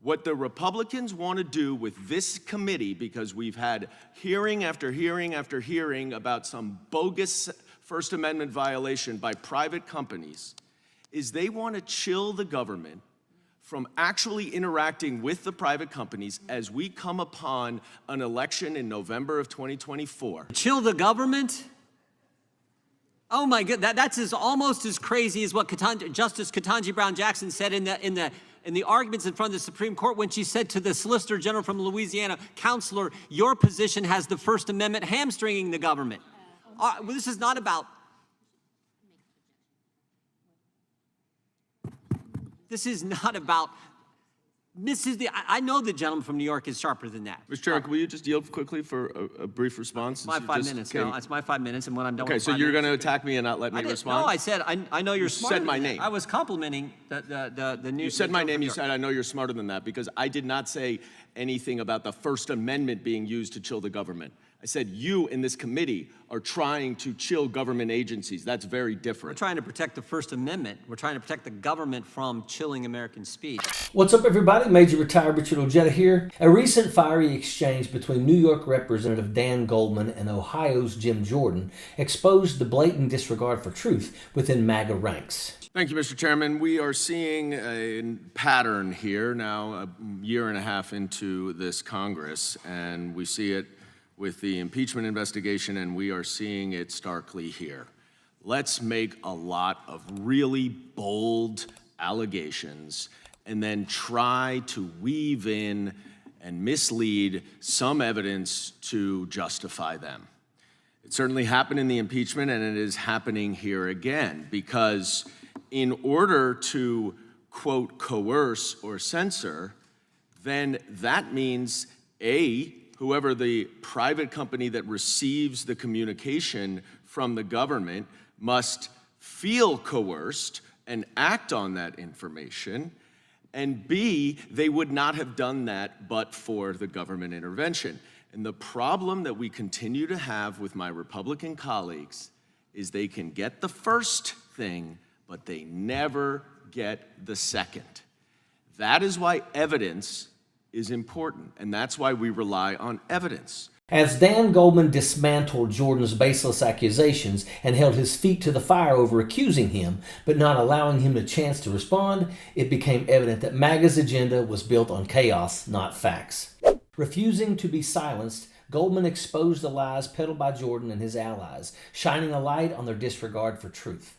What the Republicans want to do with this committee, because we've had hearing after hearing after hearing about some bogus First Amendment violation by private companies, is they want to chill the government from actually interacting with the private companies as we come upon an election in November of 2024. Chill the government? Oh my God, that's almost as crazy as what Justice Ketanji Brown Jackson said in the arguments in front of the Supreme Court when she said to the Solicitor General from Louisiana, "Counselor, your position has the First Amendment hamstringing the government." This is not about. This is not about. I know the gentleman from New York is sharper than that. Mr. Chairman, will you just yield quickly for a brief response? It's my 5 minutes. No, it's my 5 minutes, and when I'm done with 5 minutes. Okay, so you're going to attack me and not let me respond? No, I said I know you're smarter. You said my name. I was complimenting the new. You said my name. You said I know you're smarter than that, because I did not say anything about the First Amendment being used to chill the government. I said you in this committee are trying to chill government agencies. That's very different. We're trying to protect the First Amendment. We're trying to protect the government from chilling American speech. What's up, everybody? Major Retired Richard Ojeda here. A recent fiery exchange between New York Representative Dan Goldman and Ohio's Jim Jordan exposed the blatant disregard for truth within MAGA ranks. Thank you, Mr. Chairman. We are seeing a pattern here now, a year and a half into this Congress, and we see it with the impeachment investigation, and we are seeing it starkly here. Let's make a lot of really bold allegations and then try to weave in and mislead some evidence to justify them. It certainly happened in the impeachment, and it is happening here again, because in order to, quote, coerce or censor, then that means, A, whoever the private company that receives the communication from the government must feel coerced and act on that information, and B, they would not have done that but for the government intervention. And the problem that we continue to have with my Republican colleagues is they can get the first thing, but they never get the second. That is why evidence is important, and that's why we rely on evidence. As Dan Goldman dismantled Jordan's baseless accusations and held his feet to the fire over accusing him, but not allowing him a chance to respond, it became evident that MAGA's agenda was built on chaos, not facts. Refusing to be silenced, Goldman exposed the lies peddled by Jordan and his allies, shining a light on their disregard for truth.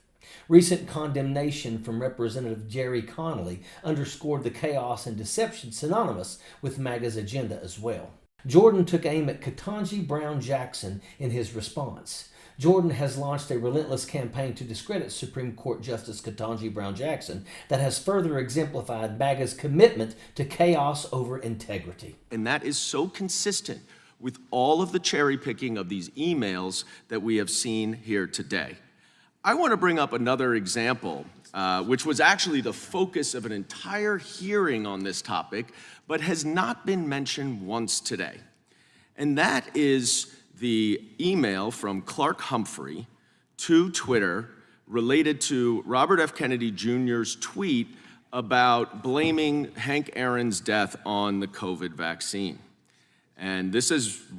Recent condemnation from Representative Jerry Connolly underscored the chaos and deception synonymous with MAGA's agenda as well. Jordan took aim at Ketanji Brown Jackson in his response. Jordan has launched a relentless campaign to discredit Supreme Court Justice Ketanji Brown Jackson that has further exemplified MAGA's commitment to chaos over integrity. And that is so consistent with all of the cherry picking of these emails that we have seen here today. I want to bring up another example, which was actually the focus of an entire hearing on this topic, but has not been mentioned once today. And that is the email from Clark Humphrey to Twitter related to Robert F. Kennedy Jr.'s tweet about blaming Hank Aaron's death on the COVID vaccine. And this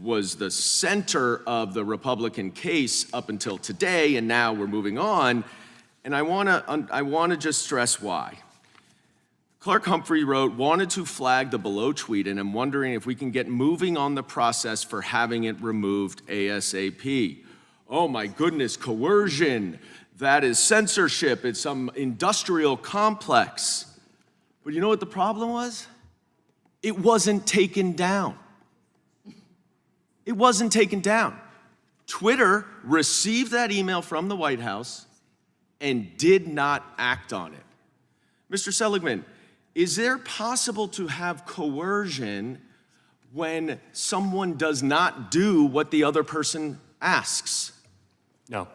was the center of the Republican case up until today, and now we're moving on. And I want to just stress why. Clark Humphrey wrote, "Wanted to flag the below tweet, and I'm wondering if we can get moving on the process for having it removed ASAP. Oh my goodness, coercion. That is censorship. It's some industrial complex." But you know what the problem was? It wasn't taken down. It wasn't taken down. Twitter received that email from the White House and did not act on it. Mr. Seligman, is there possible to have coercion when someone does not do what the other person asks? No.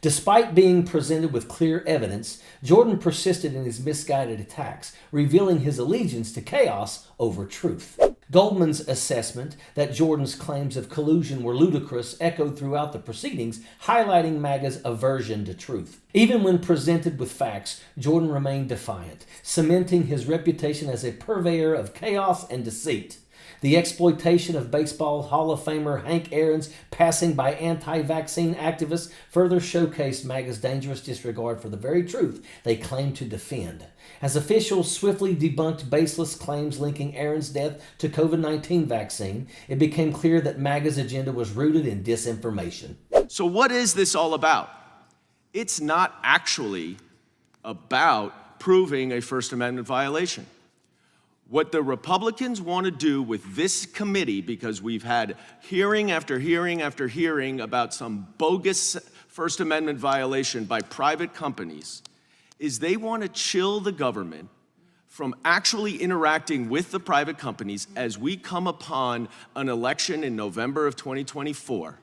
Despite being presented with clear evidence, Jordan persisted in his misguided attacks, revealing his allegiance to chaos over truth. Goldman's assessment that Jordan's claims of collusion were ludicrous echoed throughout the proceedings, highlighting MAGA's aversion to truth. Even when presented with facts, Jordan remained defiant, cementing his reputation as a purveyor of chaos and deceit. The exploitation of Baseball Hall of Famer Hank Aaron's passing by anti-vaccine activists further showcased MAGA's dangerous disregard for the very truth they claim to defend. As officials swiftly debunked baseless claims linking Aaron's death to COVID-19 vaccine, it became clear that MAGA's agenda was rooted in disinformation. So what is this all about? It's not actually about proving a First Amendment violation. What the Republicans want to do with this committee, because we've had hearing after hearing after hearing about some bogus First Amendment violation by private companies, is they want to chill the government from actually interacting with the private companies as we come upon an election in November of 2024.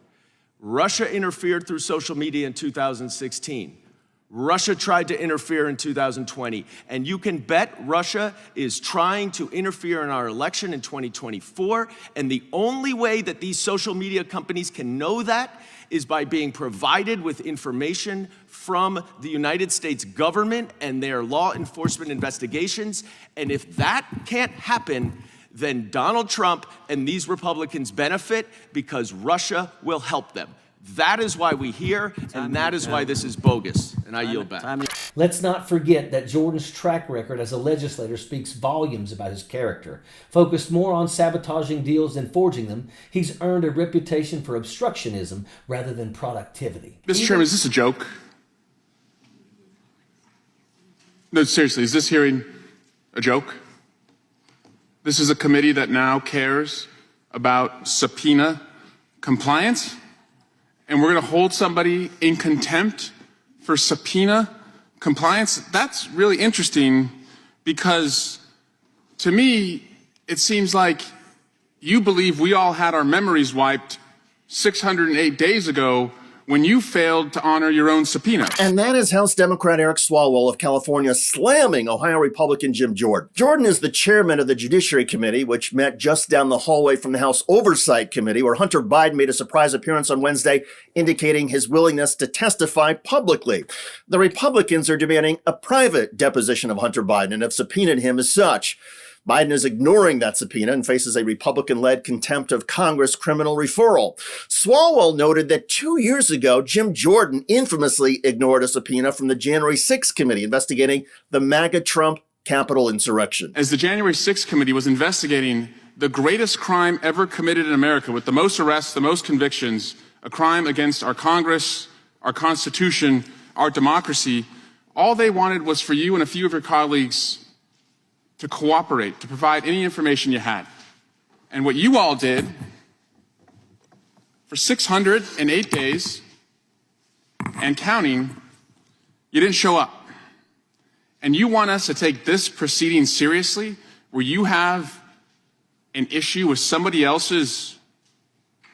Russia interfered through social media in 2016. Russia tried to interfere in 2020, and you can bet Russia is trying to interfere in our election in 2024, and the only way that these social media companies can know that is by being provided with information from the United States government and their law enforcement investigations, and if that can't happen, then Donald Trump and these Republicans benefit because Russia will help them. That is why we hear, and that is why this is bogus. And I yield back. Let's not forget that Jordan's track record as a legislator speaks volumes about his character. Focused more on sabotaging deals than forging them, he's earned a reputation for obstructionism rather than productivity. Mr. Chairman, is this a joke? No, seriously, is this hearing a joke? This is a committee that now cares about subpoena compliance? And we're going to hold somebody in contempt for subpoena compliance? That's really interesting because, to me, it seems like you believe we all had our memories wiped 608 days ago when you failed to honor your own subpoena. And that is House Democrat Eric Swalwell of California slamming Ohio Republican Jim Jordan. Jordan is the chairman of the Judiciary Committee, which met just down the hallway from the House Oversight Committee, where Hunter Biden made a surprise appearance on Wednesday, indicating his willingness to testify publicly. The Republicans are demanding a private deposition of Hunter Biden and have subpoenaed him as such. Biden is ignoring that subpoena and faces a Republican-led contempt of Congress criminal referral. Swalwell noted that 2 years ago, Jim Jordan infamously ignored a subpoena from the January 6th committee investigating the MAGA Trump Capitol insurrection. As the January 6th committee was investigating the greatest crime ever committed in America, with the most arrests, the most convictions, a crime against our Congress, our Constitution, our democracy, all they wanted was for you and a few of your colleagues to cooperate, to provide any information you had. And what you all did for 608 days and counting, you didn't show up. And you want us to take this proceeding seriously, where you have an issue with somebody else's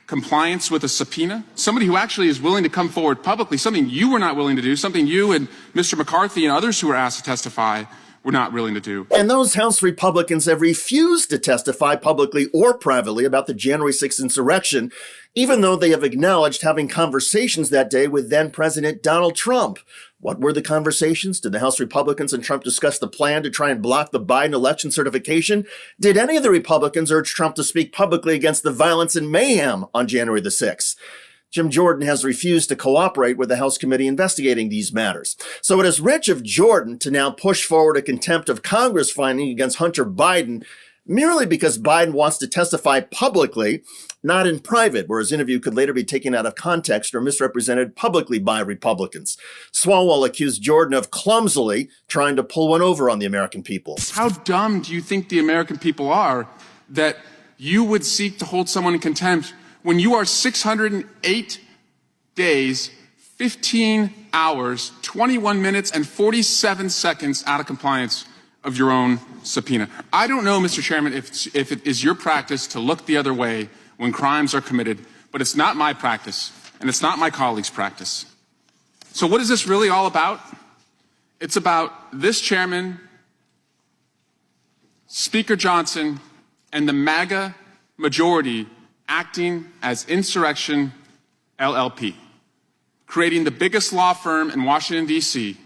compliance with a subpoena, somebody who actually is willing to come forward publicly, something you were not willing to do, something you and Mr. McCarthy and others who were asked to testify were not willing to do. And those House Republicans have refused to testify publicly or privately about the January 6th insurrection, even though they have acknowledged having conversations that day with then-President Donald Trump. What were the conversations? Did the House Republicans and Trump discuss the plan to try and block the Biden election certification? Did any of the Republicans urge Trump to speak publicly against the violence and mayhem on January the 6th? Jim Jordan has refused to cooperate with the House committee investigating these matters. So it is rich of Jordan to now push forward a contempt of Congress finding against Hunter Biden merely because Biden wants to testify publicly, not in private, where his interview could later be taken out of context or misrepresented publicly by Republicans. Swalwell accused Jordan of clumsily trying to pull one over on the American people. How dumb do you think the American people are that you would seek to hold someone in contempt when you are 608 days, 15 hours, 21 minutes, and 47 seconds out of compliance of your own subpoena? I don't know, Mr. Chairman, if it is your practice to look the other way when crimes are committed, but it's not my practice, and it's not my colleagues' practice. So what is this really all about? It's about this chairman, Speaker Johnson, and the MAGA majority acting as Insurrection LLP, creating the biggest law firm in Washington, D.C.,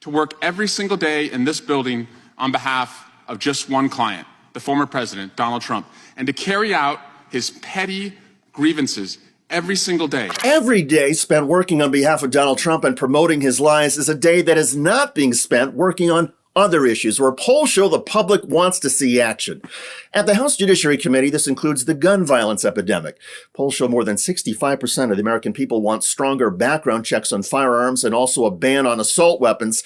to work every single day in this building on behalf of just one client, the former president, Donald Trump, and to carry out his petty grievances every single day. Every day spent working on behalf of Donald Trump and promoting his lies is a day that is not being spent working on other issues where polls show the public wants to see action. At the House Judiciary Committee, this includes the gun violence epidemic. Polls show more than 65% of the American people want stronger background checks on firearms and also a ban on assault weapons.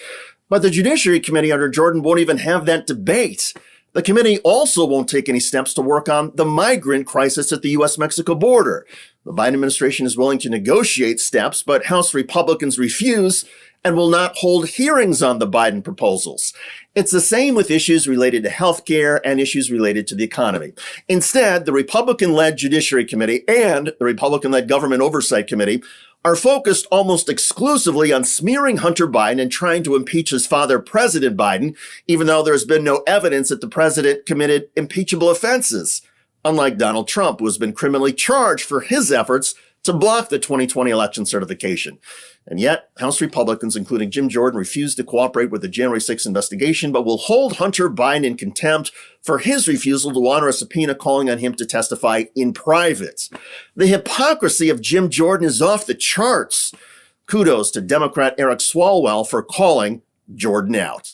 But the Judiciary Committee under Jordan won't even have that debate. The committee also won't take any steps to work on the migrant crisis at the U.S.-Mexico border. The Biden administration is willing to negotiate steps, but House Republicans refuse and will not hold hearings on the Biden proposals. It's the same with issues related to health care and issues related to the economy. Instead, the Republican-led Judiciary Committee and the Republican-led Government Oversight Committee are focused almost exclusively on smearing Hunter Biden and trying to impeach his father, President Biden, even though there's been no evidence that the president committed impeachable offenses, unlike Donald Trump, who has been criminally charged for his efforts to block the 2020 election certification. And yet, House Republicans, including Jim Jordan, refused to cooperate with the January 6th investigation, but will hold Hunter Biden in contempt for his refusal to honor a subpoena calling on him to testify in private. The hypocrisy of Jim Jordan is off the charts. Kudos to Democrat Eric Swalwell for calling Jordan out.